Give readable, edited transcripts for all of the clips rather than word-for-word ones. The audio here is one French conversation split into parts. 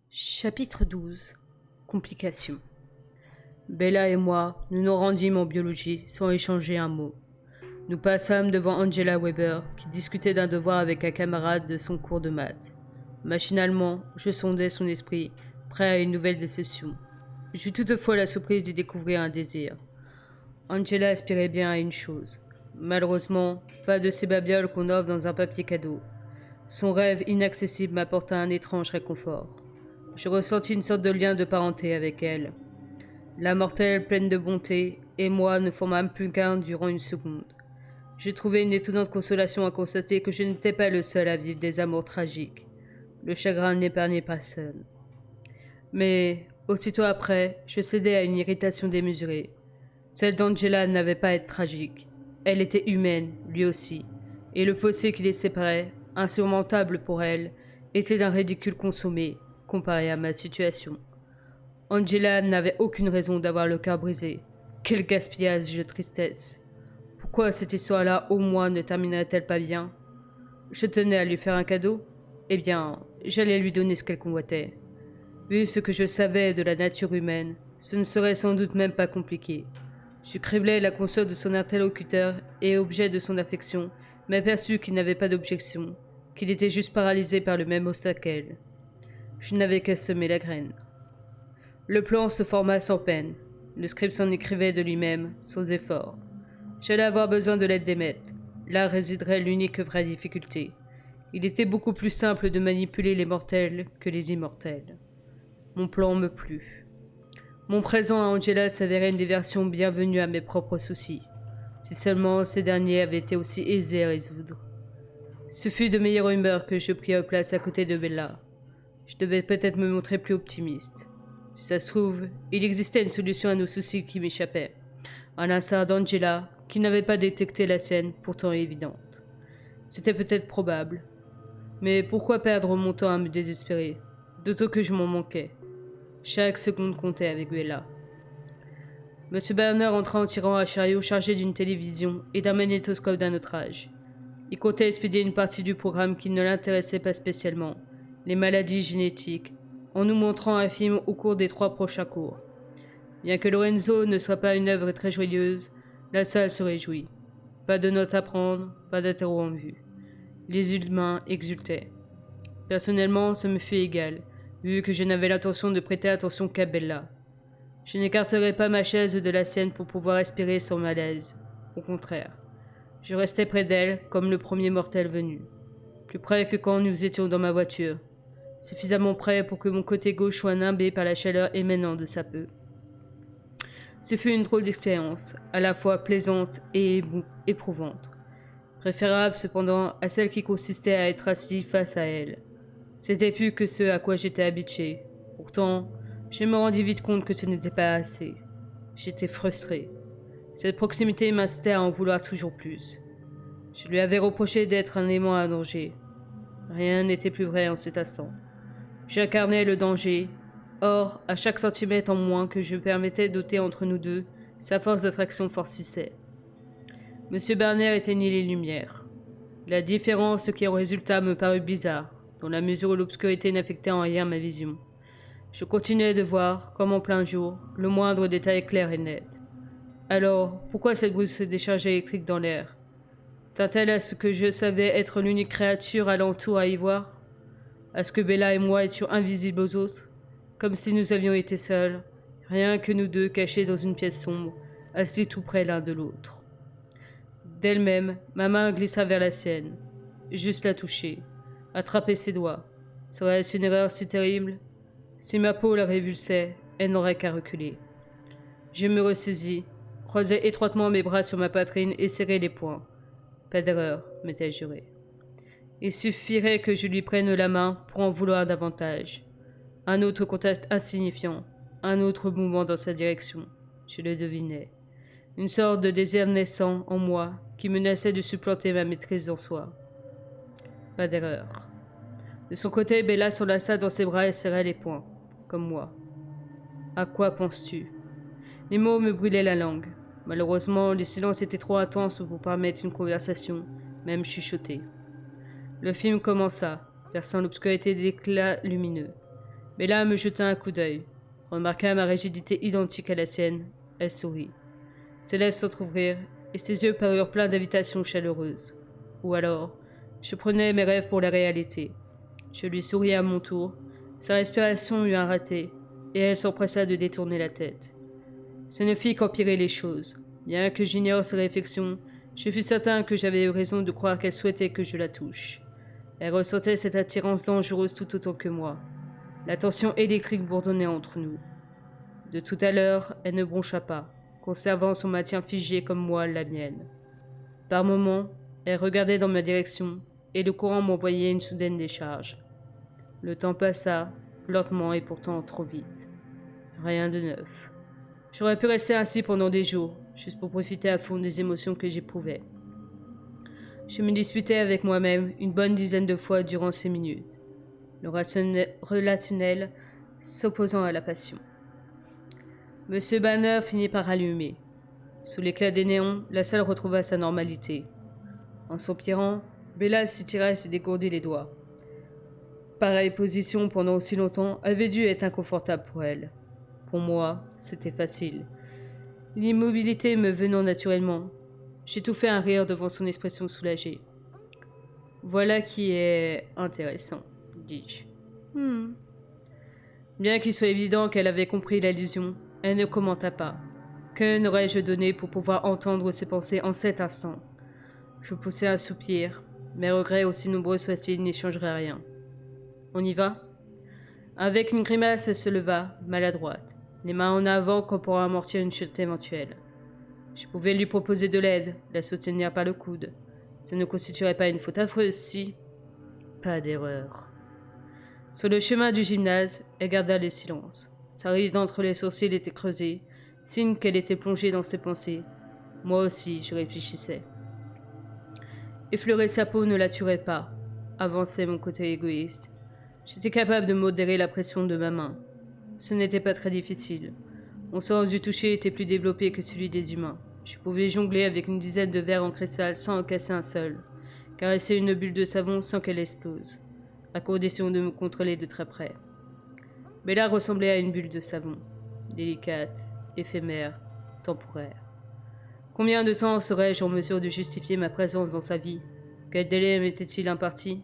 Chapitre 12. Complications. Bella et moi, nous nous rendîmes en biologie sans échanger un mot. Nous passâmes devant Angela Weber, qui discutait d'un devoir avec un camarade de son cours de maths. Machinalement, je sondais son esprit, prêt à une nouvelle déception. J'eus toutefois la surprise d'y découvrir un désir. Angela aspirait bien à une chose. Malheureusement, pas de ces babioles qu'on offre dans un papier cadeau. Son rêve inaccessible m'apporta un étrange réconfort. Je ressentis une sorte de lien de parenté avec elle. La mortelle, pleine de bonté, et moi ne formâmes plus qu'un durant une seconde. J'ai trouvé une étonnante consolation à constater que je n'étais pas le seul à vivre des amours tragiques. Le chagrin n'épargnait pas seul. Mais, aussitôt après, je cédai à une irritation démesurée. Celle d'Angela n'avait pas à être tragique. Elle était humaine, lui aussi, et le fossé qui les séparait, insurmontable pour elle, était d'un ridicule consommé, comparé à ma situation. Angela n'avait aucune raison d'avoir le cœur brisé. Quel gaspillage de tristesse. Pourquoi cette histoire-là, au moins, ne terminerait-elle pas bien? Je tenais à lui faire un cadeau. Eh bien, j'allais lui donner ce qu'elle convoitait. Vu ce que je savais de la nature humaine, ce ne serait sans doute même pas compliqué. Je criblai la conscience de son interlocuteur et objet de son affection, m'aperçus qu'il n'avait pas d'objection, qu'il était juste paralysé par le même obstacle qu'elle. Je n'avais qu'à semer la graine. Le plan se forma sans peine. Le script s'en écrivait de lui-même, sans effort. J'allais avoir besoin de l'aide des maîtres. Là résiderait l'unique vraie difficulté. Il était beaucoup plus simple de manipuler les mortels que les immortels. Mon plan me plut. Mon présent à Angela s'avérait une diversion bienvenue à mes propres soucis. Si seulement ces derniers avaient été aussi aisés à résoudre. Ce fut de meilleure humeur que je pris place à côté de Bella. Je devais peut-être me montrer plus optimiste. Si ça se trouve, il existait une solution à nos soucis qui m'échappait. À l'instar d'Angela, qui n'avait pas détecté la scène, pourtant évidente. C'était peut-être probable. Mais pourquoi perdre mon temps à me désespérer? D'autant que je m'en manquais. Chaque seconde comptait avec Bella. M. Berner entra en tirant un chariot chargé d'une télévision et d'un magnétoscope d'un autre âge. Il comptait expédier une partie du programme qui ne l'intéressait pas spécialement, les maladies génétiques, en nous montrant un film au cours des 3 prochains cours. Bien que Lorenzo ne soit pas une œuvre très joyeuse, la salle se réjouit. Pas de notes à prendre, pas d'interro en vue. Les humains exultaient. Personnellement, ça me fut égal, vu que je n'avais l'intention de prêter attention qu'à Bella. Je n'écarterais pas ma chaise de la sienne pour pouvoir respirer sans malaise. Au contraire. Je restais près d'elle, comme le premier mortel venu. Plus près que quand nous étions dans ma voiture. Suffisamment près pour que mon côté gauche soit nimbé par la chaleur émanant de sa peau. Ce fut une drôle d'expérience, à la fois plaisante et éprouvante. Préférable cependant à celle qui consistait à être assis face à elle. C'était plus que ce à quoi j'étais habitué. Pourtant, je me rendis vite compte que ce n'était pas assez. J'étais frustré. Cette proximité m'incitait à en vouloir toujours plus. Je lui avais reproché d'être un aimant à danger. Rien n'était plus vrai en cet instant. J'incarnais le danger. Or, à chaque centimètre en moins que je permettais d'ôter entre nous deux, sa force d'attraction forcissait. M. Berner éteignit les lumières. La différence qui en résulta me parut bizarre, dans la mesure où l'obscurité n'affectait en rien ma vision. Je continuais de voir, comme en plein jour, le moindre détail clair et net. Alors, pourquoi cette brusque décharge électrique dans l'air? Tint-elle à ce que je savais être l'unique créature alentour à y voir? À ce que Bella et moi étions invisibles aux autres? Comme si nous avions été seuls, rien que nous deux cachés dans une pièce sombre, assis tout près l'un de l'autre. D'elle-même, ma main glissa vers la sienne. Juste la toucher, attraper ses doigts. Serait-ce une erreur si terrible? Si ma peau la révulsait, elle n'aurait qu'à reculer. Je me ressaisis, croisai étroitement mes bras sur ma poitrine et serrai les poings. Pas d'erreur, m'étais-je juré. Il suffirait que je lui prenne la main pour en vouloir davantage. Un autre contact insignifiant, un autre mouvement dans sa direction. Je le devinais. Une sorte de désir naissant en moi qui menaçait de supplanter ma maîtrise en soi. Pas d'erreur. De son côté, Bella s'enlaça dans ses bras et serra les poings, comme moi. À quoi penses-tu? Les mots me brûlaient la langue. Malheureusement, le silence était trop intense pour permettre une conversation, même chuchotée. Le film commença, perçant l'obscurité d'éclats lumineux. Bella me jeta un coup d'œil, remarqua ma rigidité identique à la sienne. Elle sourit. Ses lèvres s'entr'ouvrirent et ses yeux parurent pleins d'invitations chaleureuses. Ou alors, je prenais mes rêves pour la réalité. Je lui souris à mon tour. Sa respiration eut un raté et elle s'empressa de détourner la tête. Ce ne fit qu'empirer les choses. Bien que j'ignore ses réflexions, je fus certain que j'avais eu raison de croire qu'elle souhaitait que je la touche. Elle ressentait cette attirance dangereuse tout autant que moi. La tension électrique bourdonnait entre nous. De tout à l'heure, elle ne broncha pas, conservant son maintien figé comme moi la mienne. Par moments, elle regardait dans ma direction, et le courant m'envoyait une soudaine décharge. Le temps passa, lentement et pourtant trop vite. Rien de neuf. J'aurais pu rester ainsi pendant des jours, juste pour profiter à fond des émotions que j'éprouvais. Je me disputais avec moi-même une bonne dizaine de fois durant ces minutes, le relationnel s'opposant à la passion. Monsieur Banner finit par allumer. Sous l'éclat des néons, la salle retrouva sa normalité. En soupirant, Bella s'étira et se dégourdit les doigts. Pareille position pendant aussi longtemps avait dû être inconfortable pour elle. Pour moi, c'était facile. L'immobilité me venant naturellement, j'étouffai un rire devant son expression soulagée. Voilà qui est intéressant, dis-je. Bien qu'il soit évident qu'elle avait compris l'allusion, elle ne commenta pas. Que n'aurais-je donné pour pouvoir entendre ses pensées en cet instant? Je poussai un soupir. Mes regrets, aussi nombreux soient-ils, n'y changeraient rien. On y va? Avec une grimace, elle se leva, maladroite, les mains en avant comme pour amortir une chute éventuelle. Je pouvais lui proposer de l'aide, la soutenir par le coude. Ça ne constituerait pas une faute affreuse si... Pas d'erreur. Sur le chemin du gymnase, elle garda le silence. Sa ride entre les sourcils était creusée, signe qu'elle était plongée dans ses pensées. Moi aussi, je réfléchissais. Effleurer sa peau ne la tuerait pas, avançait mon côté égoïste. J'étais capable de modérer la pression de ma main. Ce n'était pas très difficile. Mon sens du toucher était plus développé que celui des humains. Je pouvais jongler avec une dizaine de verres en cristal sans en casser un seul, caresser une bulle de savon sans qu'elle explose, à condition de me contrôler de très près. Bella ressemblait à une bulle de savon, délicate, éphémère, temporaire. Combien de temps serais-je en mesure de justifier ma présence dans sa vie? Quel délai m'était-il imparti?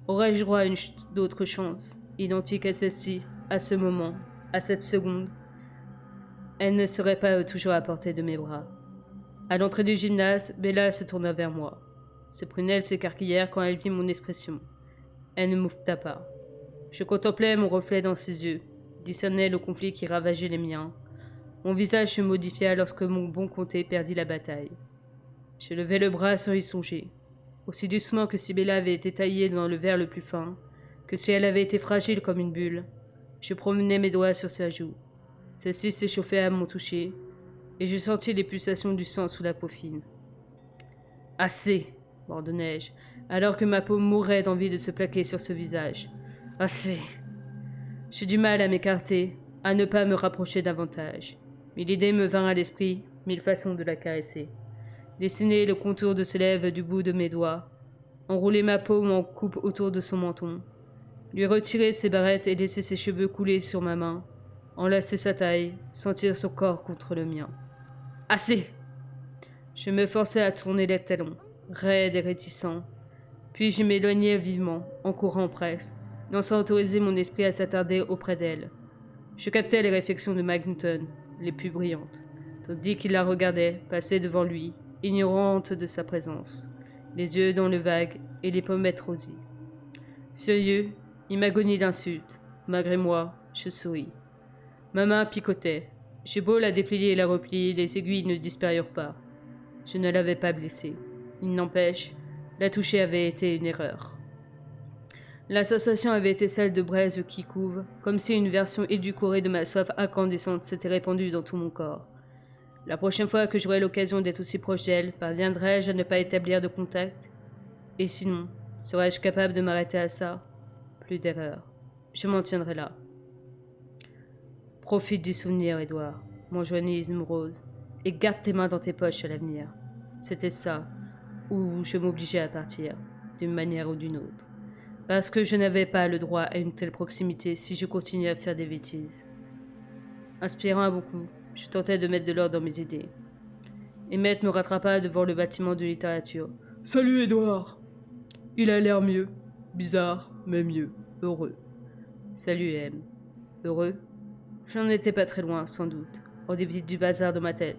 Aurais-je droit à une d'autre chance, identique à celle-ci, à ce moment, à cette seconde? Elle ne serait pas toujours à portée de mes bras. À l'entrée du gymnase, Bella se tourna vers moi. Ses prunelles s'écarquillèrent quand elle vit mon expression. Elle ne moufta pas. Je contemplais mon reflet dans ses yeux, discernais le conflit qui ravageait les miens. Mon visage se modifia lorsque mon bon comté perdit la bataille. Je levai le bras sans y songer. Aussi doucement que si Bella avait été taillée dans le verre le plus fin, que si elle avait été fragile comme une bulle, je promenais mes doigts sur sa joue. Celle-ci s'échauffait à mon toucher, et je sentis les pulsations du sang sous la peau fine. « Assez !» m'ordonnai-je, alors que ma peau mourait d'envie de se plaquer sur ce visage. « Assez !» J'eus du mal à m'écarter, à ne pas me rapprocher davantage. Mais l'idée me vint à l'esprit, mille façons de la caresser. Dessiner le contour de ses lèvres du bout de mes doigts, enrouler ma paume en coupe autour de son menton, lui retirer ses barrettes et laisser ses cheveux couler sur ma main, enlacer sa taille, sentir son corps contre le mien. Assez! Je me forçai à tourner les talons, raide et réticent, puis je m'éloignai vivement, en courant presque, sans autoriser mon esprit à s'attarder auprès d'elle. Je captais les réflexions de Magneton, les plus brillantes, tandis qu'il la regardait passer devant lui, ignorante de sa présence, les yeux dans le vague et les pommettes rosées. Furieux, il m'agonie d'insultes. Malgré moi, je souris. Ma main picotait. J'ai beau la déplier et la replier, les aiguilles ne disparurent pas. Je ne l'avais pas blessée. Il n'empêche, la toucher avait été une erreur. La sensation avait été celle de braise qui couve, comme si une version édulcorée de ma soif incandescente s'était répandue dans tout mon corps. La prochaine fois que j'aurai l'occasion d'être aussi proche d'elle, parviendrai-je à ne pas établir de contact? Et sinon, serais-je capable de m'arrêter à ça? Plus d'erreur. Je m'en tiendrai là. Profite du souvenir, Édouard, m'enjoignit Rose, et garde tes mains dans tes poches à l'avenir. C'était ça, où je m'obligeais à partir, d'une manière ou d'une autre. Parce que je n'avais pas le droit à une telle proximité si je continuais à faire des bêtises. Inspirant à beaucoup, je tentais de mettre de l'ordre dans mes idées. Emmett me rattrapa devant le bâtiment de littérature. Salut, Edouard. Il a l'air mieux. Bizarre, mais mieux. Heureux. Salut, M. Heureux? J'en étais pas très loin, sans doute, en dépit du bazar dans ma tête.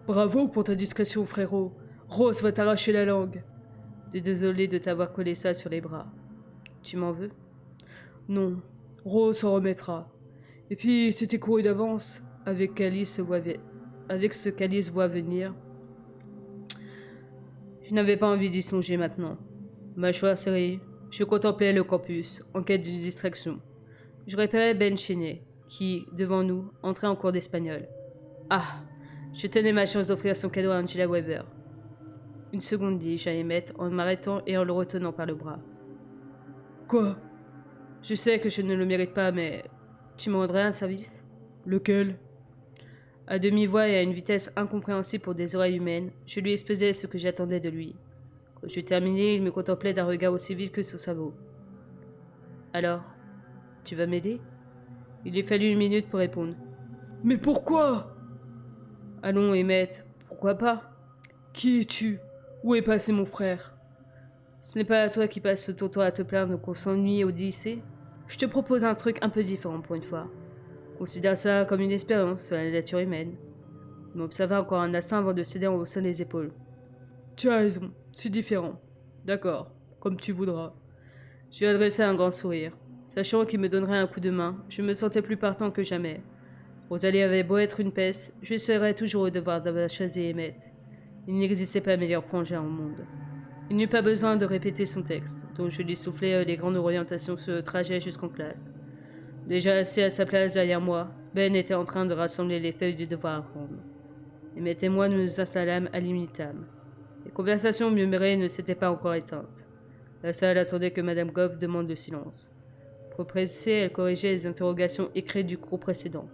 Bravo pour ta discrétion, frérot. Rose va t'arracher la langue. Désolé de t'avoir collé ça sur les bras. Tu m'en veux? Non, Rose s'en remettra. Et puis, c'était couru d'avance, avec ce qu'Alice voit venir. Je n'avais pas envie d'y songer maintenant. Mâchoire serrée, je contemplais le campus, en quête d'une distraction. Je repérais Ben Cheney, qui, devant nous, entrait en cours d'espagnol. Ah, je tenais ma chance d'offrir son cadeau à Angela Weber. Une seconde, dis-je à Emmett en m'arrêtant et en le retenant par le bras. Quoi? Je sais que je ne le mérite pas, mais tu me rendrais un service? Lequel? À demi-voix et à une vitesse incompréhensible pour des oreilles humaines, je lui exposais ce que j'attendais de lui. Quand je terminais, il me contemplait d'un regard aussi vide que son cerveau. Alors, tu vas m'aider? Il lui fallut une minute pour répondre. Mais pourquoi? Allons, Emmett, pourquoi pas? Qui es-tu? Où est passé mon frère? Ce n'est pas à toi qui passes ton temps à te plaindre qu'on s'ennuie au lycée? Je te propose un truc un peu différent pour une fois. Considère ça comme une expérience sur la nature humaine. Il m'observa encore un instant avant de céder en haussant les épaules. Tu as raison, c'est différent. D'accord, comme tu voudras. Je lui adressai un grand sourire. Sachant qu'il me donnerait un coup de main, je me sentais plus partant que jamais. Rosalie avait beau être une peste, je serais toujours au devoir d'avoir choisi Emmett. Il n'existait pas meilleur frangin au monde. Il n'eut pas besoin de répéter son texte, dont je lui soufflais les grandes orientations sur le trajet jusqu'en classe. Déjà assis à sa place derrière moi, Ben était en train de rassembler les feuilles du devoir à rendre. Emmett et moi nous nous installâmes à l'imitam. Les conversations murmurées ne s'étaient pas encore éteintes. La salle attendait que Madame Goff demande le silence. Pour presser, elle corrigeait les interrogations écrites du cours précédent.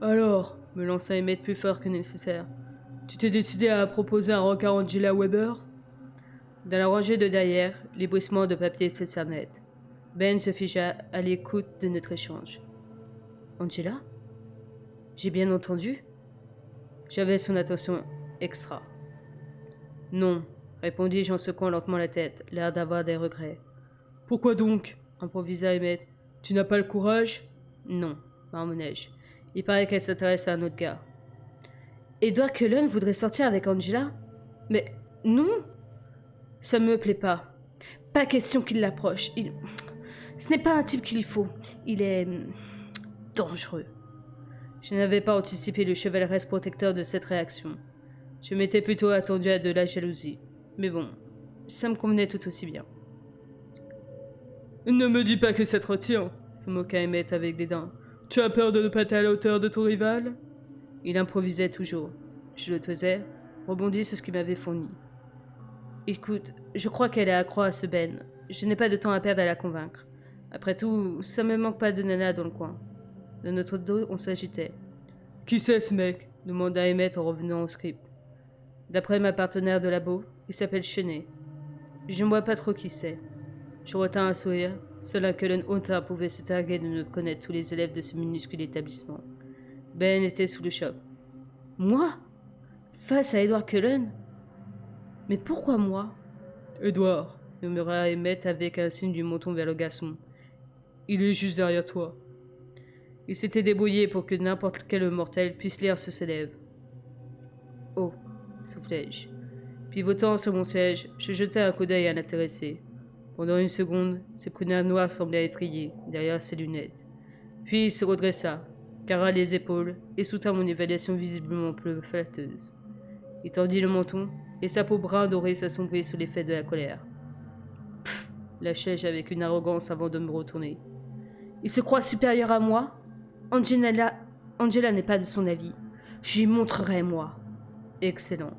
Alors, me lança Emmett plus fort que nécessaire, tu t'es décidé à proposer un rock à Angela Weber? Dans la rangée de derrière, les bruissements de papier se cernaient. Ben se figea à l'écoute de notre échange. Angela? J'ai bien entendu? J'avais son attention extra. Non, répondis-je en secouant lentement la tête, l'air d'avoir des regrets. Pourquoi donc? Improvisa Emmett. Tu n'as pas le courage? Non, marmonnai-je. Il paraît qu'elle s'intéresse à un autre gars. Edward Cullen voudrait sortir avec Angela? Mais non! Ça me plaît pas. Pas question qu'il l'approche. Ce n'est pas un type qu'il faut. Il est dangereux. Je n'avais pas anticipé le chevaleresque protecteur de cette réaction. Je m'étais plutôt attendu à de la jalousie. Mais bon, ça me convenait tout aussi bien. Ne me dis pas que ça te retient, se moqua Emmett avec dédain. Tu as peur de ne pas être à la hauteur de ton rival? Il improvisait toujours. Je le taisais, rebondis sur ce qu'il m'avait fourni. Écoute, je crois qu'elle est accro à ce Ben. Je n'ai pas de temps à perdre à la convaincre. Après tout, ça me manque pas de nana dans le coin. De notre dos, on s'agitait. Qui c'est ce mec? Demanda Emmett en revenant au script. D'après ma partenaire de labo, il s'appelle Cheney. Je ne vois pas trop qui c'est. Je retins un sourire. Seul un Cullen Hunter pouvait se targuer de ne connaître tous les élèves de ce minuscule établissement. Ben était sous le choc. Moi? Face à Edward Cullen? Mais pourquoi moi? Edward, murmura Emmett avec un signe du menton vers le garçon. Il est juste derrière toi. Il s'était débrouillé pour que n'importe quel mortel puisse lire sur ses lèvres. Oh, soufflai-je. Pivotant sur mon siège, je jetai un coup d'œil à l'intéressé. Pendant une seconde, ses prunelles noires semblaient effrayées derrière ses lunettes. Puis il se redressa, carra les épaules et soutint mon évaluation visiblement peu flatteuse. Il tendit le menton et sa peau brun dorée s'assombrit sous l'effet de la colère. Pfff, lâchai-je avec une arrogance avant de me retourner. Il se croit supérieur à moi? Angela n'est pas de son avis. Je lui montrerai, moi. Excellent.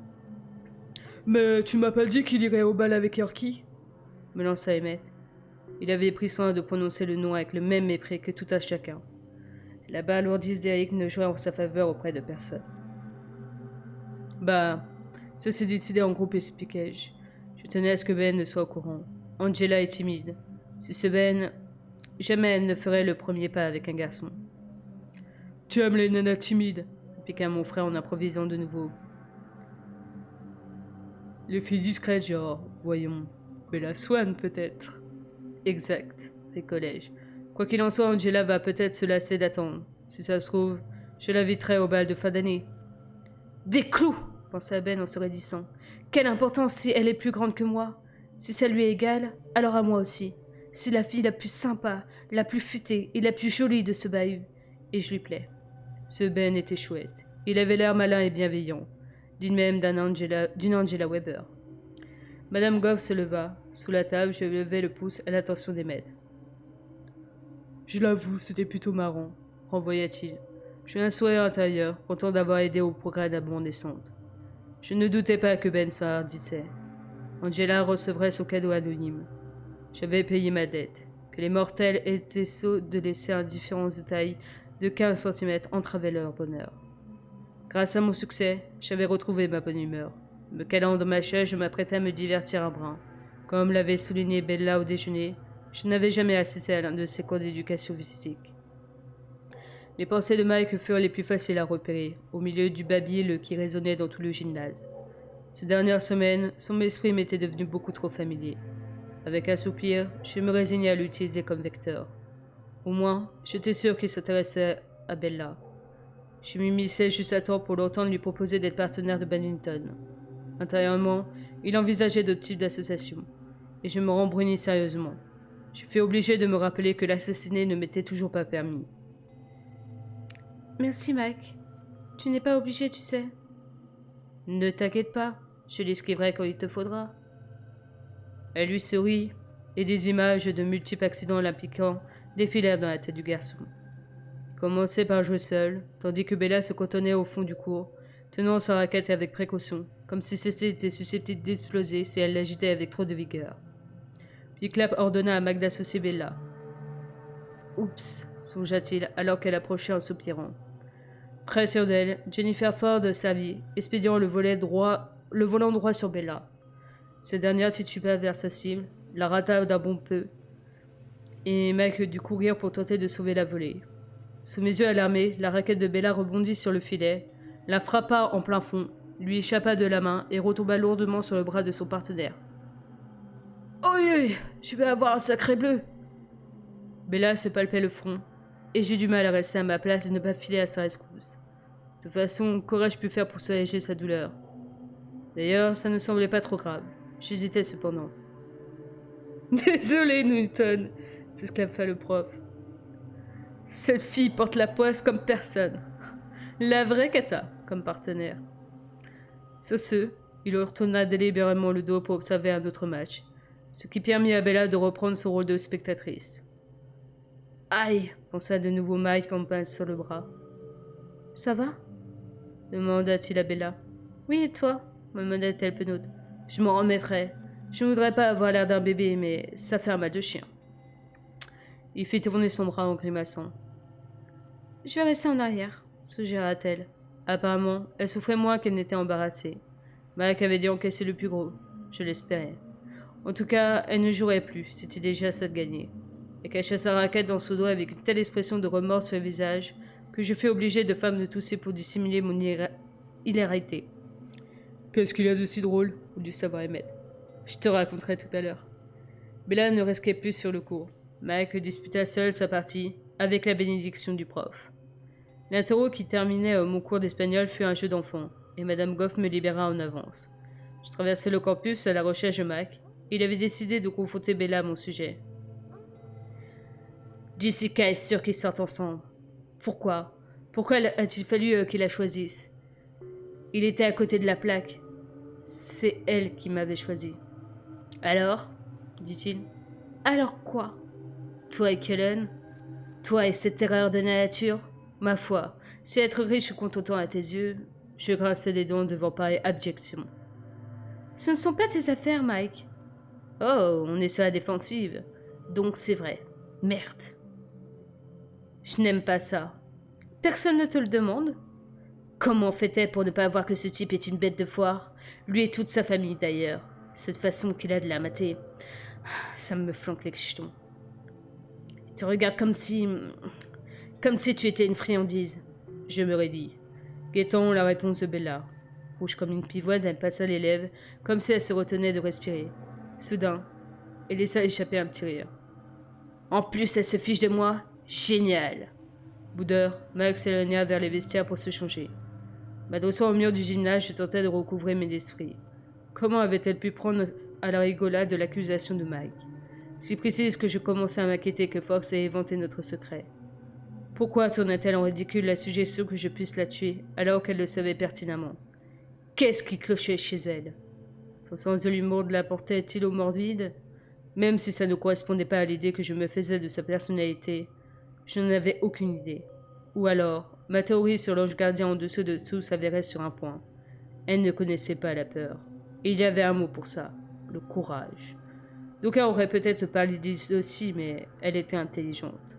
Mais tu m'as pas dit qu'il irait au bal avec Yorkie? Me lança Emmett. Il avait pris soin de prononcer le nom avec le même mépris que tout à chacun. La balourdise d'Eric ne jouait en sa faveur auprès de personne. Bah, ça s'est décidé en groupe, expliquai-je. Je tenais à ce que Ben ne soit au courant. Angela est timide. Si ce Ben, jamais elle ne ferait le premier pas avec un garçon. Tu aimes les nanas timides, piqua mon frère en improvisant de nouveau. Les filles discrètes, genre, voyons, Bella Swan peut-être. Exact, récollais-je. Quoi qu'il en soit, Angela va peut-être se lasser d'attendre. Si ça se trouve, je l'inviterai au bal de fin d'année. Des clous, pensa Ben en se raidissant. Quelle importance si elle est plus grande que moi. Si ça lui est égal, alors à moi aussi. C'est la fille la plus sympa, la plus futée et la plus jolie de ce bahut. Et je lui plais. Ce Ben était chouette. Il avait l'air malin et bienveillant, digne même d'une Angela Weber. Madame Goff se leva. Sous la table, je levai le pouce à l'attention des maîtres. Je l'avoue, c'était plutôt marrant, renvoya-t-il. J'eus un sourire intérieur, content d'avoir aidé au progrès de mon descente. Je ne doutais pas que Ben s'enhardissait. Angela recevrait son cadeau anonyme. J'avais payé ma dette. Que les mortels étaient sots de laisser indifférents détails de 15 centimètres entravaient leur bonheur. Grâce à mon succès, j'avais retrouvé ma bonne humeur. Me calant dans ma chaise, je m'apprêtais à me divertir un brin. Comme l'avait souligné Bella au déjeuner, je n'avais jamais assisté à l'un de ces cours d'éducation physique. Les pensées de Mike furent les plus faciles à repérer, au milieu du babil qui résonnait dans tout le gymnase. Ces dernières semaines, son esprit m'était devenu beaucoup trop familier. Avec un soupir, je me résignai à l'utiliser comme vecteur. Au moins, j'étais sûr qu'il s'intéressait à Bella. Je m'immisçais juste à temps pour l'entendre lui proposer d'être partenaire de badminton. Intérieurement, il envisageait d'autres types d'associations, et je me rembrunis sérieusement. Je fus obligé de me rappeler que l'assassiner ne m'était toujours pas permis. Merci, Mike. Tu n'es pas obligé, tu sais. Ne t'inquiète pas, je l'esquiverai quand il te faudra. Elle lui sourit, et des images de multiples accidents l'impliquant défilèrent dans la tête du garçon. Il commençait par jouer seul, tandis que Bella se cantonnait au fond du cours, tenant sa raquette avec précaution, comme si celle-ci était susceptible d'exploser si elle l'agitait avec trop de vigueur. Puis Clap ordonna à Mac d'associer Bella. Oups, songea-t-il alors qu'elle approchait en soupirant. Très sûre d'elle, Jennifer Ford servit, expédiant le volant droit sur Bella. Cette dernière tituba vers sa cible, la rata d'un bon peu, et Mac dut courir pour tenter de sauver la volée. Sous mes yeux alarmés, la raquette de Bella rebondit sur le filet, la frappa en plein fond, lui échappa de la main et retomba lourdement sur le bras de son partenaire. « Oi, je vais avoir un sacré bleu !» Bella se palpait le front, et j'eus du mal à rester à ma place et ne pas filer à sa rescousse. De toute façon, qu'aurais-je pu faire pour soulager sa douleur? D'ailleurs, ça ne semblait pas trop grave. J'hésitais cependant. « Désolé, Newton !» s'exclama le prof. « Cette fille porte la poisse comme personne. La vraie cata, comme partenaire. » Sur ce, il retourna délibérément le dos pour observer un autre match, ce qui permit à Bella de reprendre son rôle de spectatrice. « Aïe !» pensa de nouveau Mike en pince sur le bras. « Ça va ?» demanda-t-il à Bella. « Oui, et toi ?» demanda-t-elle penaude. « Je m'en remettrai. Je ne voudrais pas avoir l'air d'un bébé, mais ça fait un mal de chien. » Il fit tourner son bras en grimaçant. « Je vais rester en arrière, » suggéra-t-elle. Apparemment, elle souffrait moins qu'elle n'était embarrassée. Mike avait dû encaisser le plus gros. Je l'espérais. En tout cas, elle ne jouerait plus, c'était déjà ça de gagner. Elle cacha sa raquette dans son dos avec une telle expression de remords sur le visage que je fus obligé de femme de tousser pour dissimuler mon hilarité. « Qu'est-ce qu'il y a de si drôle ?» voulut savoir Emmett. « Je te raconterai tout à l'heure. » Bella ne restait plus sur le cours. Mike disputa seul sa partie, avec la bénédiction du prof. L'interro qui terminait mon cours d'espagnol fut un jeu d'enfant, et Madame Goff me libéra en avance. Je traversai le campus à la recherche de Mac, et il avait décidé de confronter Bella à mon sujet. Jessica est sûre qu'ils sortent ensemble. Pourquoi? Pourquoi a-t-il fallu qu'il la choisisse? Il était à côté de la plaque. C'est elle qui m'avait choisi. Alors? Dit-il. Alors quoi? Toi et Kellen? Toi et cette terreur de la nature? Ma foi, si être riche compte autant à tes yeux, je grinçai les dents devant pareille abjection. Ce ne sont pas tes affaires, Mike. Oh, on est sur la défensive. Donc c'est vrai. Merde. Je n'aime pas ça. Personne ne te le demande? Comment fait-elle pour ne pas voir que ce type est une bête de foire? Lui et toute sa famille d'ailleurs. Cette façon qu'il a de la mater. Ça me flanque les jetons. Il te regarde comme si... Comme si tu étais une friandise. Je me raidis. Guettant la réponse de Bella. Rouge comme une pivoine, elle passa les lèvres, comme si elle se retenait de respirer. Soudain, elle laissa échapper un petit rire. En plus, elle se fiche de moi. Génial. Boudeur, Max s'éloigna vers les vestiaires pour se changer. M'adossant au mur du gymnase, je tentais de recouvrer mes esprits. Comment avait-elle pu prendre à la rigolade de l'accusation de Mike? Si précise que je commençais à m'inquiéter que Fox ait éventé notre secret. Pourquoi tourna-t-elle en ridicule la suggestion que je puisse la tuer, alors qu'elle le savait pertinemment? Qu'est-ce qui clochait chez elle? Son sens de l'humour la portait-il au morbide? Même si ça ne correspondait pas à l'idée que je me faisais de sa personnalité, je n'en avais aucune idée. Ou alors, ma théorie sur l'ange gardien en dessous de tout s'avérait sur un point. Elle ne connaissait pas la peur. Et il y avait un mot pour ça, le courage. D'aucuns auraient peut-être parlé d'idiotie, mais elle était intelligente.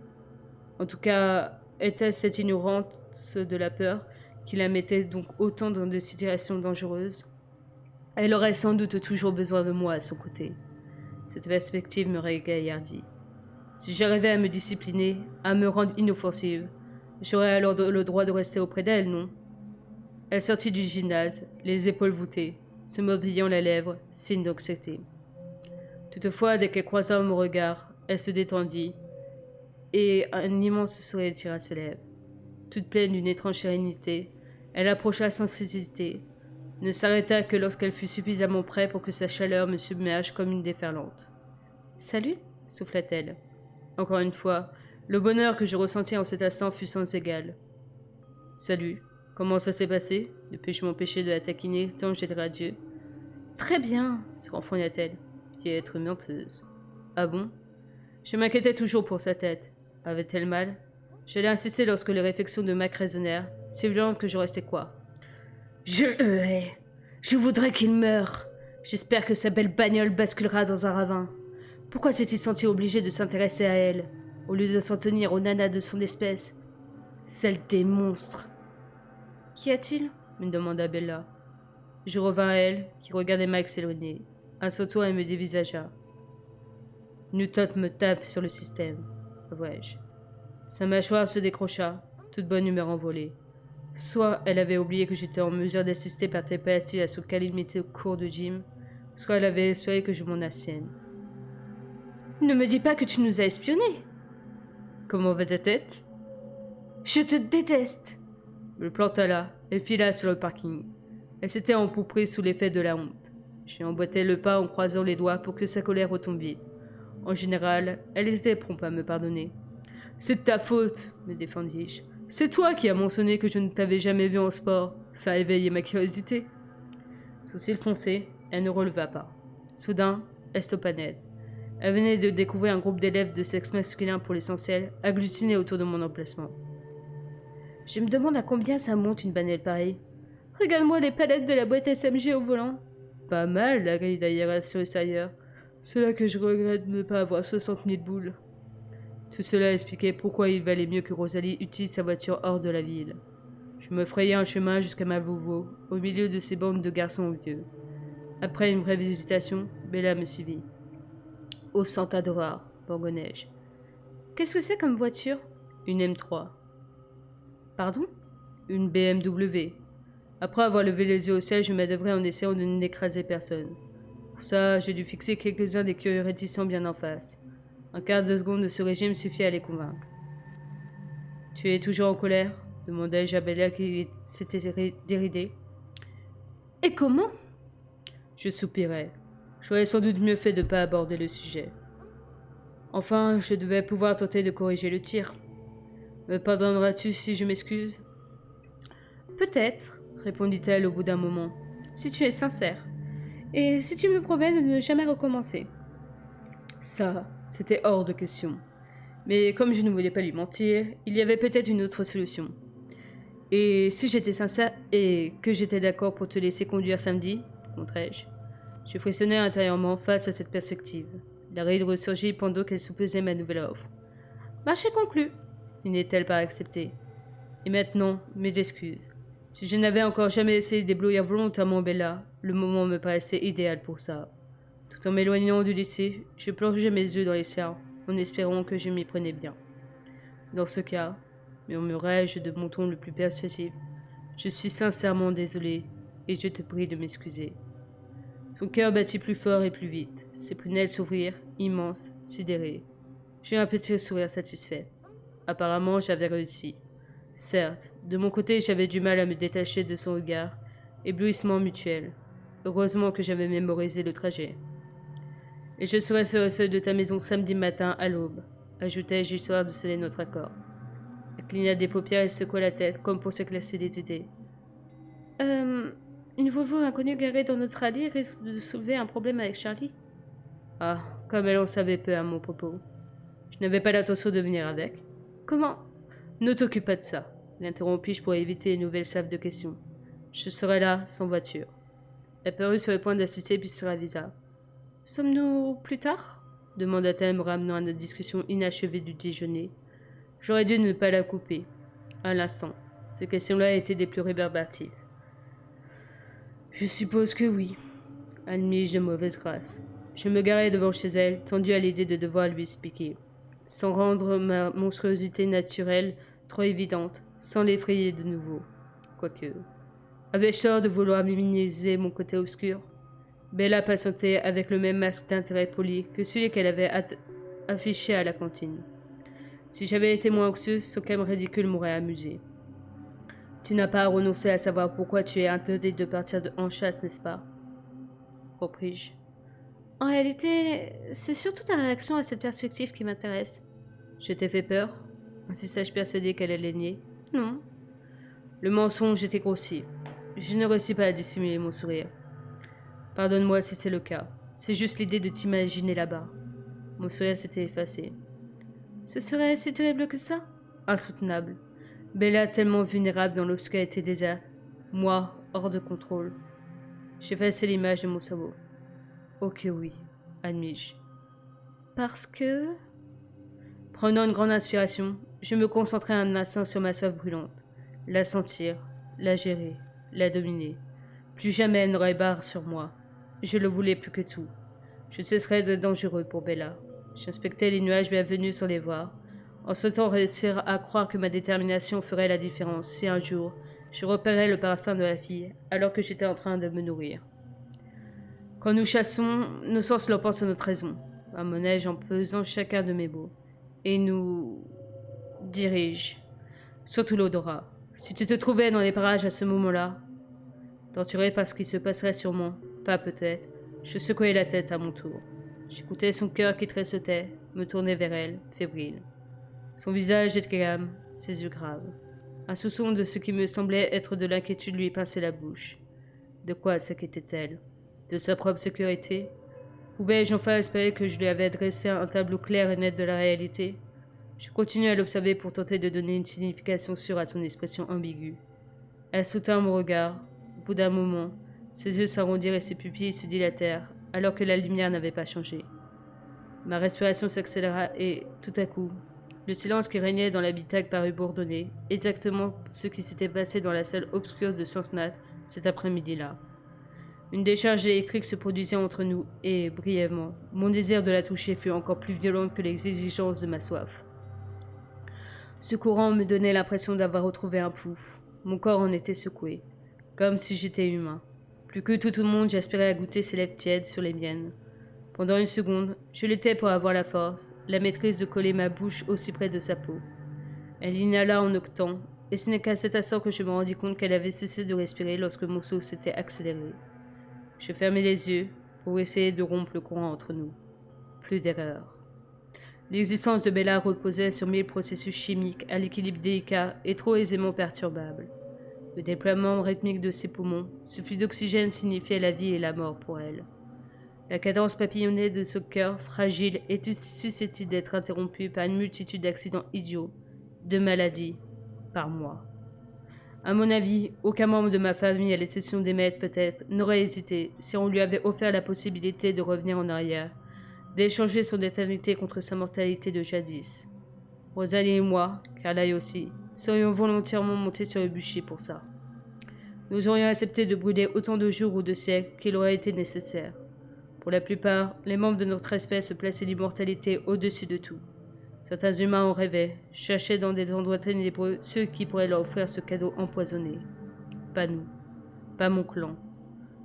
En tout cas, était-ce cette ignorance de la peur qui la mettait donc autant dans des situations dangereuses? Elle aurait sans doute toujours besoin de moi à son côté. Cette perspective me régaillardit. Si j'arrivais à me discipliner, à me rendre inoffensive, j'aurais alors le droit de rester auprès d'elle, non? Elle sortit du gymnase, les épaules voûtées, se mordillant la lèvre, signe d'anxiété. Toutefois, dès qu'elle croisa mon regard, elle se détendit, et un immense sourire tira ses lèvres. Toute pleine d'une étrange sérénité, elle approcha sans hésiter, ne s'arrêta que lorsqu'elle fut suffisamment près pour que sa chaleur me submerge comme une déferlante. « Salut » souffla-t-elle. Encore une fois, le bonheur que je ressentis en cet instant fut sans égal. « Salut, comment ça s'est passé ?» Ne puis-je m'empêcher de la taquiner tant j'étais radieux. « Très bien » se renfrogna-t-elle. Piètre menteuse. « Ah bon ?» Je m'inquiétais toujours pour sa tête. Avait-elle mal? J'allais insister lorsque les réflexions de Mac résonnèrent, si violentes que je restais quoi. Je le hais. Je voudrais qu'il meure. J'espère que sa belle bagnole basculera dans un ravin. Pourquoi s'est-il senti obligé de s'intéresser à elle, au lieu de s'en tenir aux nanas de son espèce? Celle des monstres. Qu'y a-t-il? Me demanda Bella. Je revins à elle, qui regardait Mike s'éloigner. À son tour, elle me dévisagea. Newton me tape sur le système, avouai-je. Sa mâchoire se décrocha, toute bonne humeur envolée. Soit elle avait oublié que j'étais en mesure d'assister par télépathie à son calamité au cours de gym, soit elle avait espéré que je m'en assienne. Ne me dis pas que tu nous as espionnés. Comment va ta tête? Je te déteste. Me planta là, et fila sur le parking. Elle s'était empourprée sous l'effet de la honte. Je lui emboîtai le pas en croisant les doigts pour que sa colère retombe vite. En général, elle était prompte à me pardonner. C'est de ta faute, me défendis-je. C'est toi qui as mentionné que je ne t'avais jamais vu en sport. Ça a éveillé ma curiosité. Sourcils foncés, elle ne releva pas. Soudain, elle stoppa net. Elle venait de découvrir un groupe d'élèves de sexe masculin pour l'essentiel, agglutinés autour de mon emplacement. Je me demande à combien ça monte une bagnole pareille. Regarde-moi les palettes de la boîte SMG au volant. Pas mal, la grille d'aération extérieure. C'est là que je regrette de ne pas avoir 60 000 boules. Tout cela expliquait pourquoi il valait mieux que Rosalie utilise sa voiture hors de la ville. Je me frayais un chemin jusqu'à ma Volvo, au milieu de ces bandes de garçons vieux. Après une brève hésitation, Bella me suivit. Au Santa Dora, bourgonnais-je. Qu'est-ce que c'est comme voiture? Une M3. Pardon? Une BMW. Après avoir levé les yeux au ciel, je m'adevrais en essayant de n'écraser personne. Pour ça, j'ai dû fixer quelques-uns des curieux réticents bien en face. Un quart de seconde de ce régime suffit à les convaincre. « Tu es toujours en colère ?» demandai-je à Bella qui s'était déridée. « Et comment ?» Je soupirai. J'aurais sans doute mieux fait de ne pas aborder le sujet. Enfin, je devais pouvoir tenter de corriger le tir. Me pardonneras-tu si je m'excuse? Peut-être, répondit-elle au bout d'un moment, si tu es sincère. Et si tu me promets de ne jamais recommencer. Ça, c'était hors de question. Mais comme je ne voulais pas lui mentir, il y avait peut-être une autre solution. Et si j'étais sincère et que j'étais d'accord pour te laisser conduire samedi, compterai-je. Je frissonnais intérieurement face à cette perspective. La ride ressurgit pendant qu'elle soupesait ma nouvelle offre. Marché conclu, finit-elle par accepter. Et maintenant, mes excuses. Si je n'avais encore jamais essayé d'éblouir volontairement Bella, le moment me paraissait idéal pour ça. Tout en m'éloignant du lycée, je plongeais mes yeux dans les siens, en espérant que je m'y prenais bien. Dans ce cas, murmurai-je de mon ton le plus persuasif, je suis sincèrement désolé, et je te prie de m'excuser. Son cœur battit plus fort et plus vite. Ses prunelles s'ouvrirent, immenses, sidérées. J'eus un petit sourire satisfait. Apparemment, j'avais réussi. Certes, de mon côté, j'avais du mal à me détacher de son regard. Éblouissement mutuel. Heureusement que j'avais mémorisé le trajet. Et je serai sur le seuil de ta maison samedi matin à l'aube, ajoutai-je histoire de sceller notre accord. Elle cligna des paupières et secoua la tête, comme pour se classer les idées. Une Volvo inconnue garée dans notre allée risque de soulever un problème avec Charlie. Ah, comme elle en savait peu à mon propos. Je n'avais pas l'intention de venir avec. Comment? Ne t'occupe pas de ça, l'interrompis-je pour éviter une nouvelle salve de questions. Je serai là, sans voiture. Elle parut sur le point d'assister puis se ravisa. Sommes-nous plus tard? Demanda-t-elle me ramenant à notre discussion inachevée du déjeuner. J'aurais dû ne pas la couper. À l'instant, ces questions-là étaient des plus rébarbatives. Je suppose que oui, admis-je de mauvaise grâce. Je me garai devant chez elle, tendu à l'idée de devoir lui expliquer, sans rendre ma monstruosité naturelle trop évidente, sans l'effrayer de nouveau. Quoique, avais-je tort de vouloir minimiser mon côté obscur? Bella patientait avec le même masque d'intérêt poli que celui qu'elle avait affiché à la cantine. Si j'avais été moins anxieux, son calme ridicule m'aurait amusé. Tu n'as pas renoncé à savoir pourquoi tu es interdit de partir en chasse, n'est-ce pas? Repris-je. En réalité, c'est surtout ta réaction à cette perspective qui m'intéresse. Je t'ai fait peur? Insistai-je persuadé qu'elle allait nier. Non. Le mensonge était grossier. Je ne réussis pas à dissimuler mon sourire. Pardonne-moi si c'est le cas. C'est juste l'idée de t'imaginer là-bas. Mon sourire s'était effacé. Ce serait si terrible que ça? Insoutenable. Bella tellement vulnérable dans l'obscurité déserte. Moi, hors de contrôle. J'effaçai l'image de mon cerveau. Ok, oui, admis-je. Parce que... Prenant une grande inspiration, je me concentrai un instant sur ma soif brûlante. La sentir, la gérer, la dominer. Plus jamais elle n'aurait barre sur moi. Je le voulais plus que tout. Je cesserais d'être dangereux pour Bella. J'inspectais les nuages bienvenus sans les voir, en souhaitant réussir à croire que ma détermination ferait la différence si un jour je repérais le parfum de la fille alors que j'étais en train de me nourrir. Quand nous chassons, nos sens l'emportent sur notre raison, amonnai-je en pesant chacun de mes mots, et nous dirige, surtout l'odorat. Si tu te trouvais dans les parages à ce moment-là, torturé par ce qui se passerait sûrement, pas peut-être, je secouai la tête à mon tour. J'écoutais son cœur qui tressaute, me tournai vers elle, fébrile. Son visage était calme, ses yeux graves. Un soupçon de ce qui me semblait être de l'inquiétude lui pinçait la bouche. De quoi s'inquiétait-elle? De sa propre sécurité? Pouvais-je enfin espérer que je lui avais dressé un tableau clair et net de la réalité? Je continuai à l'observer pour tenter de donner une signification sûre à son expression ambiguë. Elle soutint mon regard. Au bout d'un moment, ses yeux s'arrondirent et ses pupilles se dilatèrent, alors que la lumière n'avait pas changé. Ma respiration s'accéléra et, tout à coup, le silence qui régnait dans l'habitacle parut bourdonner, exactement ce qui s'était passé dans la salle obscure de Sciences Nat cet après-midi-là. Une décharge électrique se produisit entre nous et, brièvement, mon désir de la toucher fut encore plus violent que les exigences de ma soif. Ce courant me donnait l'impression d'avoir retrouvé un pouf. Mon corps en était secoué, comme si j'étais humain. Plus que tout au monde, j'aspirais à goûter ses lèvres tièdes sur les miennes. Pendant une seconde, je luttais pour avoir la force, la maîtrise de coller ma bouche aussi près de sa peau. Elle inhala en octant, et ce n'est qu'à cet instant que je me rendis compte qu'elle avait cessé de respirer lorsque mon souffle s'était accéléré. Je fermai les yeux pour essayer de rompre le courant entre nous. Plus d'erreur. L'existence de Bella reposait sur 1000 processus chimiques à l'équilibre délicat et trop aisément perturbables. Le déploiement rythmique de ses poumons, ce flux d'oxygène signifiait la vie et la mort pour elle. La cadence papillonnée de ce cœur, fragile, était susceptible d'être interrompue par une multitude d'accidents idiots, de maladies, par moi. À mon avis, aucun membre de ma famille, à l'exception des maîtres peut-être, n'aurait hésité, si on lui avait offert la possibilité de revenir en arrière, d'échanger son éternité contre sa mortalité de jadis. Rosalie et moi, Carlyle aussi, serions volontairement montés sur le bûcher pour ça. Nous aurions accepté de brûler autant de jours ou de siècles qu'il aurait été nécessaire. Pour la plupart, les membres de notre espèce plaçaient l'immortalité au-dessus de tout. Certains humains en rêvaient, cherchaient dans des endroits ténébreux ceux qui pourraient leur offrir ce cadeau empoisonné. Pas nous, pas mon clan.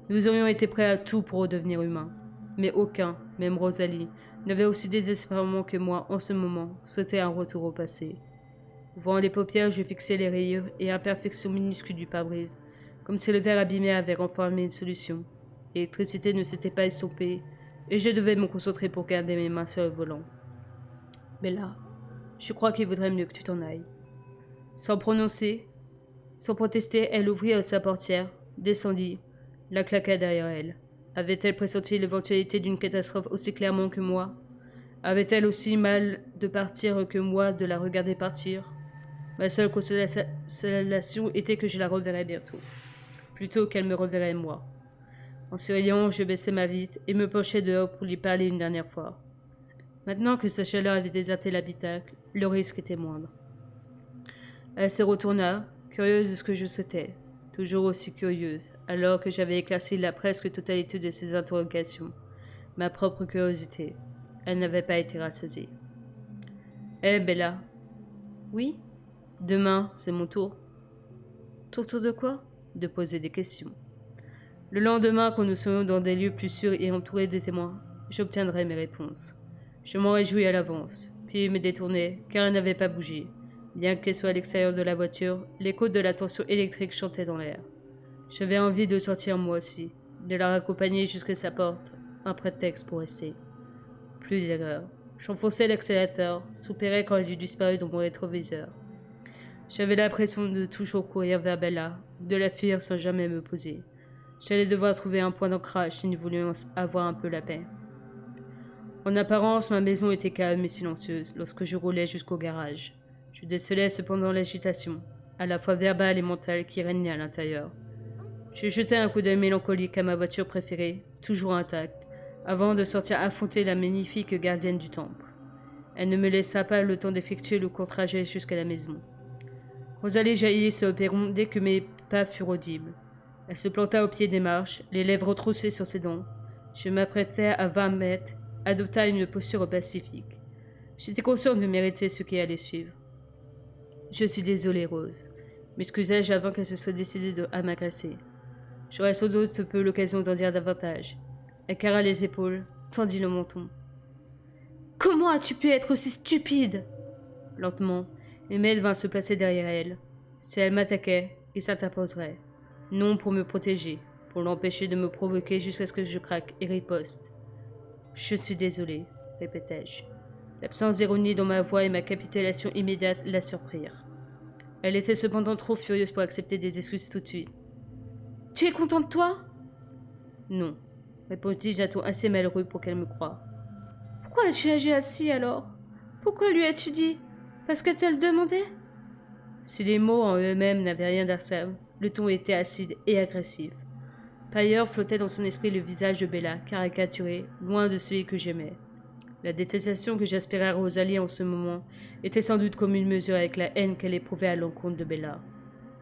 Nous aurions été prêts à tout pour redevenir humains. Mais aucun, même Rosalie, n'avait aussi désespérément que moi, en ce moment, souhaité un retour au passé. Ouvrant les paupières, je fixais les rayures et imperfections minuscules du pare-brise, comme si le verre abîmé avait renfermé une solution. L'électricité ne s'était pas estompée, et je devais me concentrer pour garder mes mains sur le volant. Mais là, je crois qu'il vaudrait mieux que tu t'en ailles. Sans prononcer, sans protester, elle ouvrit sa portière, descendit, la claqua derrière elle. Avait-elle pressenti l'éventualité d'une catastrophe aussi clairement que moi? Avait-elle aussi mal de partir que moi de la regarder partir? Ma seule consolation était que je la reverrais bientôt, plutôt qu'elle me reverrait moi. En souriant, je baissai ma vitre et me penchai dehors pour lui parler une dernière fois. Maintenant que sa chaleur avait déserté l'habitacle, le risque était moindre. Elle se retourna, curieuse de ce que je souhaitais, toujours aussi curieuse, alors que j'avais éclairci la presque totalité de ses interrogations. Ma propre curiosité. Elle n'avait pas été rassasiée. « Eh, Bella. »« Oui. Demain, c'est mon tour. »« Ton tour de quoi ?» ?»« De poser des questions. Le lendemain, quand nous serions dans des lieux plus sûrs et entourés de témoins, j'obtiendrai mes réponses. Je m'en réjouis à l'avance, puis me détournai, car elle n'avait pas bougé. Bien qu'elle soit à l'extérieur de la voiture, l'écho de la tension électrique chantait dans l'air. J'avais envie de sortir moi aussi, de la raccompagner jusqu'à sa porte, un prétexte pour rester. Plus d'erreur. J'enfonçai l'accélérateur, soupirai quand elle eut disparu dans mon rétroviseur. J'avais l'impression de toujours courir vers Bella, de la fuir sans jamais me poser. J'allais devoir trouver un point d'ancrage si nous voulions avoir un peu la paix. En apparence, ma maison était calme et silencieuse lorsque je roulais jusqu'au garage. Je décelais cependant l'agitation, à la fois verbale et mentale, qui régnait à l'intérieur. Je jetai un coup d'œil mélancolique à ma voiture préférée, toujours intacte, avant de sortir affronter la magnifique gardienne du temple. Elle ne me laissa pas le temps d'effectuer le court trajet jusqu'à la maison. Rosalie jaillit sur le perron dès que mes pas furent audibles. Elle se planta au pied des marches, les lèvres retroussées sur ses dents. Je m'apprêtais à 20 mètres, adopta une posture pacifique. J'étais conscient de mériter ce qui allait suivre. « Je suis désolée, Rose. » m'excusai-je avant qu'elle se soit décidée à m'agresser. J'aurais sans doute peu l'occasion d'en dire davantage. Elle carra les épaules, tendit le menton. « Comment as-tu pu être aussi stupide ?» Lentement, Emmett vint se placer derrière elle. Si elle m'attaquait, il s'interposerait. Non pour me protéger, pour l'empêcher de me provoquer jusqu'à ce que je craque et riposte. « Je suis désolée, » répétai-je. L'absence d'ironie dans ma voix et ma capitulation immédiate la surprirent. Elle était cependant trop furieuse pour accepter des excuses tout de suite. « Tu es content de toi ?»« Non, » répondis-je à ton assez malheureux pour qu'elle me croie. « Pourquoi as-tu agi ainsi alors? Pourquoi lui as-tu dit? Parce qu'elle te le demandait ?» Si les mots en eux-mêmes n'avaient rien d'acerbe, le ton était acide et agressif. Par ailleurs flottait dans son esprit le visage de Bella, caricaturé, loin de celui que j'aimais. La détestation que j'aspirais à Rosalie en ce moment était sans doute commune mesure avec la haine qu'elle éprouvait à l'encontre de Bella.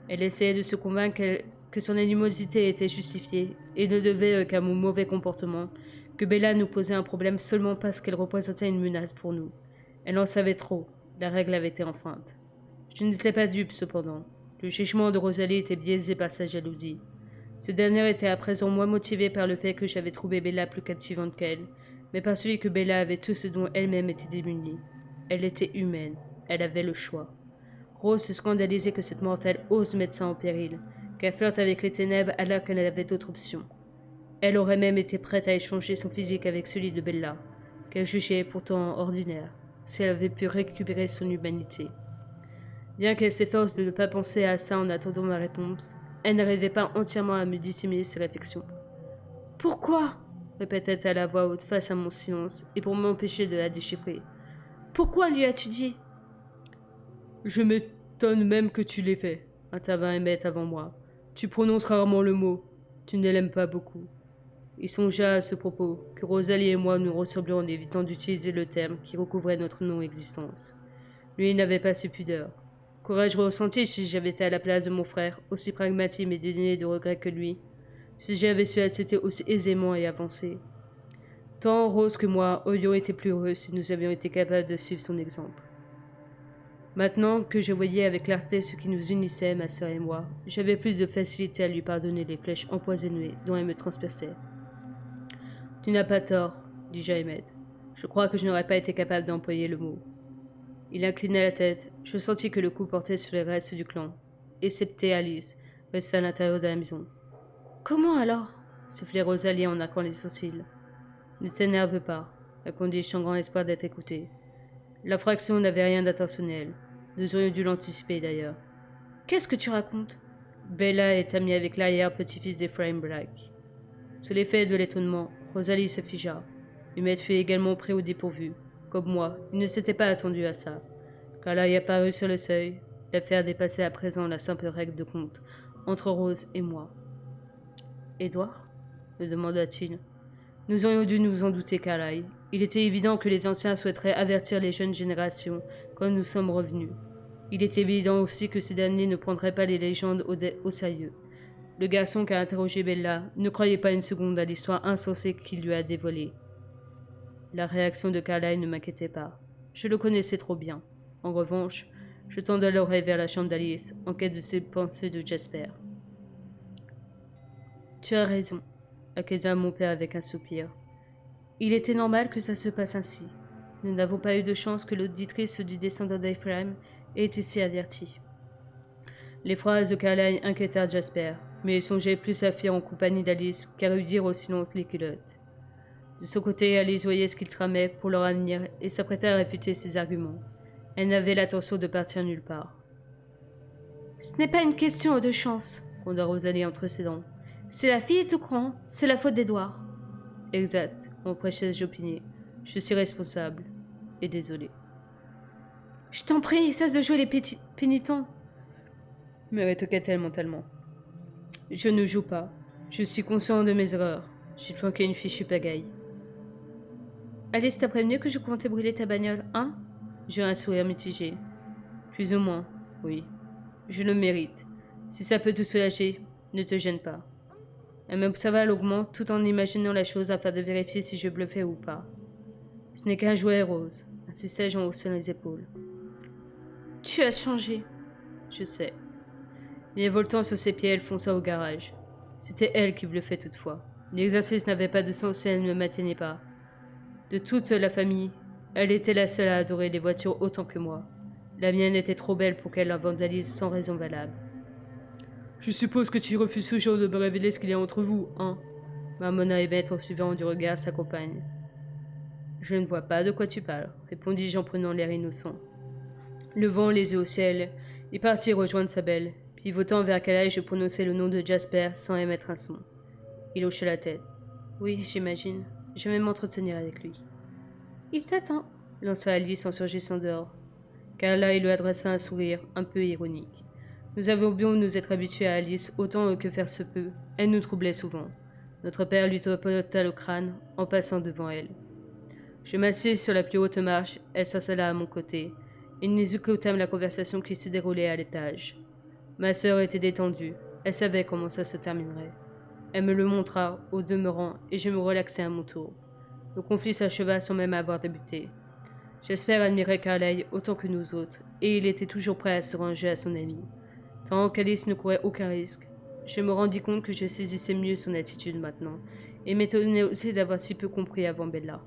Elle essayait de se convaincre que son animosité était justifiée et ne devait qu'à mon mauvais comportement, que Bella nous posait un problème seulement parce qu'elle représentait une menace pour nous. Elle en savait trop, la règle avait été enfreinte. Je n'étais pas dupe cependant. Le jugement de Rosalie était biaisé par sa jalousie. Ce dernier était à présent moins motivé par le fait que j'avais trouvé Bella plus captivante qu'elle, mais par celui que Bella avait tout ce dont elle-même était démunie. Elle était humaine, elle avait le choix. Rose se scandalisait que cette mortelle ose mettre ça en péril, qu'elle flirte avec les ténèbres alors qu'elle avait d'autres options. Elle aurait même été prête à échanger son physique avec celui de Bella, qu'elle jugeait pourtant ordinaire, si elle avait pu récupérer son humanité. Bien qu'elle s'efforce de ne pas penser à ça en attendant ma réponse, elle n'arrivait pas entièrement à me dissimuler ses réflexions. « Pourquoi ?» répétait-elle à voix haute face à mon silence et pour m'empêcher de la déchiffrer. « Pourquoi lui as-tu dit ?»« Je m'étonne même que tu l'aies fait, » intervint Emmett avant moi. « Tu prononces rarement le mot. Tu ne l'aimes pas beaucoup. » Il songea à ce propos que Rosalie et moi nous ressemblions en évitant d'utiliser le terme qui recouvrait notre non-existence. Lui n'avait pas ces pudeurs. Qu'aurais-je ressenti si j'avais été à la place de mon frère, aussi pragmatique et dénué de regrets que lui, si j'avais su accepter aussi aisément et avancer? Tant Rose que moi aurions été plus heureux si nous avions été capables de suivre son exemple. Maintenant que je voyais avec clarté ce qui nous unissait, ma sœur et moi, j'avais plus de facilité à lui pardonner les flèches empoisonnées dont elle me transperçait. Tu n'as pas tort, dit Jaemed. Je crois que je n'aurais pas été capable d'employer le mot. Il inclina la tête. Je sentis que le coup portait sur les restes du clan, excepté Alice, restée à l'intérieur de la maison. Comment alors sifflait Rosalie en arquant les sourcils. Ne t'énerve pas, répondis-je sans grand espoir d'être écouté. La fraction n'avait rien d'intentionnel. Nous aurions dû l'anticiper d'ailleurs. Qu'est-ce que tu racontes? Bella est amie avec l'arrière-petit-fils d'Ephraim Black. Sous l'effet de l'étonnement, Rosalie se figea. Le maître fut également pris au dépourvu. Comme moi, il ne s'était pas attendu à ça. Quand l'œil apparut sur le seuil, l'affaire dépassait à présent la simple règle de compte entre Rose et moi. Édouard me demanda-t-il. Nous aurions dû nous en douter, Carlyle. Il était évident que les anciens souhaiteraient avertir les jeunes générations quand nous sommes revenus. Il était évident aussi que ces derniers ne prendraient pas les légendes au sérieux. Le garçon qui a interrogé Bella ne croyait pas une seconde à l'histoire insensée qu'il lui a dévoilée. La réaction de Carlyle ne m'inquiétait pas. Je le connaissais trop bien. En revanche, je tendais l'oreille vers la chambre d'Alice, en quête de ses pensées de Jasper. Tu as raison, accusa mon père avec un soupir. Il était normal que ça se passe ainsi. Nous n'avons pas eu de chance que l'auditrice du descendant d'Ephraim ait été si avertie. Les phrases de Carlyle inquiétèrent Jasper, mais il songeait plus à fuir en compagnie d'Alice qu'à réduire au silence les culottes. De son côté, Alice voyait ce qu'il tramait pour leur avenir et s'apprêtait à réfuter ses arguments. Elle n'avait l'intention de partir nulle part. Ce n'est pas une question de chance, gronda Rosalie entre ses dents. C'est la fille est au courant, c'est la faute d'Édouard. Exact, mon précieux Jopinet. Je suis responsable. Et désolé. Je t'en prie, cesse de jouer les pénitents. Me rétoqua-t-elle mentalement. Je ne joue pas. Je suis conscient de mes erreurs. J'ai planqué une fichue pagaille. Alice t'a prévenu que je comptais brûler ta bagnole, hein? J'ai un sourire mitigé. Plus ou moins, oui. Je le mérite. Si ça peut te soulager, ne te gêne pas. Elle m'observa longuement tout en imaginant la chose afin de vérifier si je bluffais ou pas. Ce n'est qu'un jouet rose, insistai-je en haussant les épaules. Tu as changé. Je sais. Virevoltant sur ses pieds, elle fonça au garage. C'était elle qui bluffait toutefois. L'exercice n'avait pas de sens si elle ne m'atteignait pas. De toute la famille, elle était la seule à adorer les voitures autant que moi. La mienne était trop belle pour qu'elle la vandalise sans raison valable. Je suppose que tu refuses toujours de me révéler ce qu'il y a entre vous, hein? Marmonna Emmett en suivant du regard sa compagne. Je ne vois pas de quoi tu parles, répondis-je en prenant l'air innocent. Levant les yeux au ciel, il partit rejoindre sa belle, pivotant vers Carlyle, je prononçai le nom de Jasper sans émettre un son. Il hocha la tête. Oui, j'imagine. Je vais m'entretenir avec lui. Il t'attend, lança Alice en surgissant dehors. Carlyle lui adressa un sourire un peu ironique. Nous avions bien nous être habitués à Alice autant que faire se peut. Elle nous troublait souvent. Notre père lui tapota le crâne en passant devant elle. Je m'assis sur la plus haute marche, elle s'installa à mon côté, et nous écoutâmes la conversation qui se déroulait à l'étage. Ma sœur était détendue, elle savait comment ça se terminerait. Elle me le montra, au demeurant, et je me relaxai à mon tour. Le conflit s'acheva sans même avoir débuté. J'espère admirer Carlyle autant que nous autres, et il était toujours prêt à se ranger à son ami. Tant qu'Alice ne courait aucun risque, je me rendis compte que je saisissais mieux son attitude maintenant, et m'étonnais aussi d'avoir si peu compris avant Bella.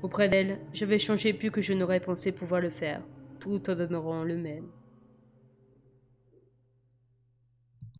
Auprès d'elle, j'avais changé plus que je n'aurais pensé pouvoir le faire, tout en demeurant le même.